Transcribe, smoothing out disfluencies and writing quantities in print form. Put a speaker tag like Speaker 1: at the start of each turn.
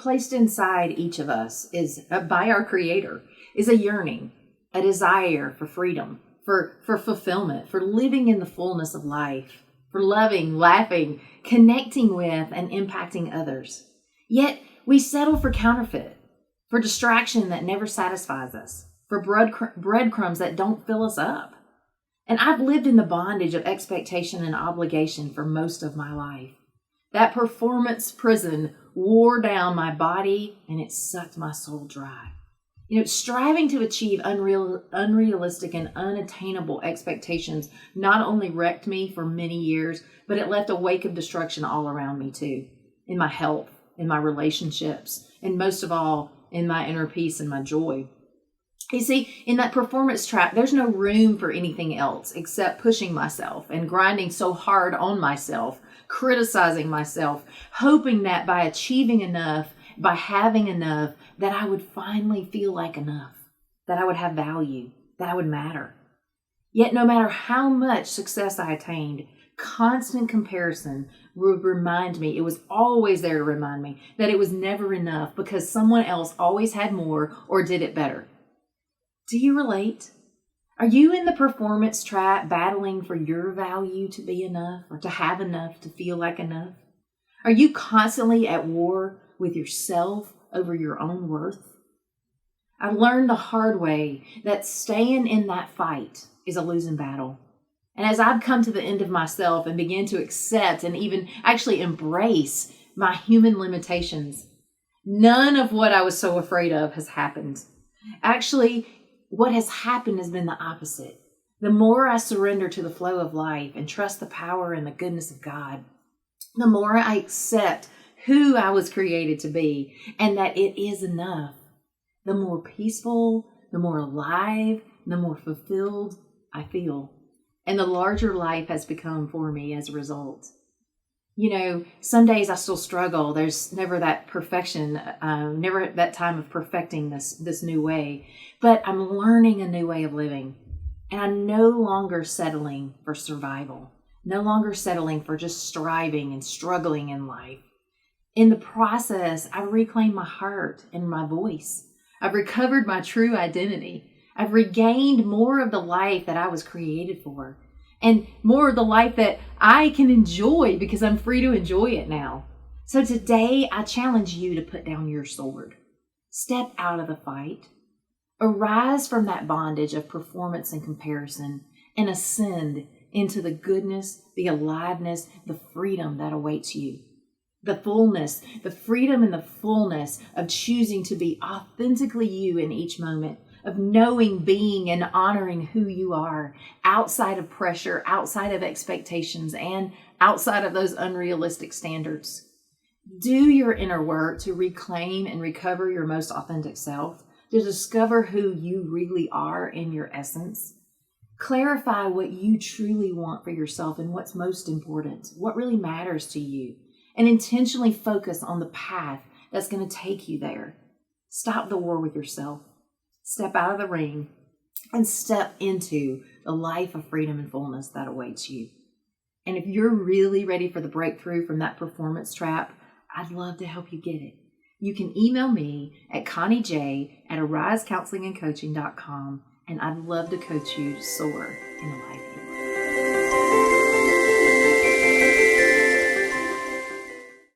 Speaker 1: placed inside each of us is, by our Creator, is a yearning, a desire for freedom, for fulfillment, for living in the fullness of life, for loving, laughing, connecting with, and impacting others. Yet we settle for counterfeit, for distraction that never satisfies us, for breadcrumbs that don't fill us up. And I've lived in the bondage of expectation and obligation for most of my life. That performance prison wore down my body and it sucked my soul dry. Striving to achieve unrealistic and unattainable expectations not only wrecked me for many years, but it left a wake of destruction all around me too, in my health, in my relationships, and most of all, in my inner peace and my joy. You see, in that performance trap, there's no room for anything else except pushing myself and grinding so hard on myself, criticizing myself, hoping that by achieving enough, by having enough, that I would finally feel like enough, that I would have value, that I would matter. Yet no matter how much success I attained, constant comparison would remind me, it was always there to remind me that it was never enough because someone else always had more or did it better. Do you relate? Are you in the performance trap battling for your value to be enough or to have enough to feel like enough? Are you constantly at war with yourself over your own worth? I learned the hard way that staying in that fight is a losing battle. And as I've come to the end of myself and begin to accept and even actually embrace my human limitations, none of what I was so afraid of has happened. Actually, what has happened has been the opposite. The more I surrender to the flow of life and trust the power and the goodness of God, the more I accept who I was created to be and that it is enough, the more peaceful, the more alive, the more fulfilled I feel. And the larger life has become for me as a result. Some days I still struggle. There's never that perfection, never that time of perfecting this new way. But I'm learning a new way of living. And I'm no longer settling for survival, no longer settling for just striving and struggling in life. In the process, I've reclaimed my heart and my voice. I've recovered my true identity. I've regained more of the life that I was created for. And more of the life that I can enjoy because I'm free to enjoy it now. So today, I challenge you to put down your sword. Step out of the fight. Arise from that bondage of performance and comparison and ascend into the goodness, the aliveness, the freedom that awaits you. The fullness, the freedom and the fullness of choosing to be authentically you in each moment, of knowing, being, and honoring who you are outside of pressure, outside of expectations, and outside of those unrealistic standards. Do your inner work to reclaim and recover your most authentic self, to discover who you really are in your essence. Clarify what you truly want for yourself and what's most important, what really matters to you, and intentionally focus on the path that's going to take you there. Stop the war with yourself. Step out of the ring and step into the life of freedom and fullness that awaits you. And if you're really ready for the breakthrough from that performance trap, I'd love to help you get it. You can email me at conniej@arisecounselingandcoaching.com, and I'd love to coach you to soar in the life you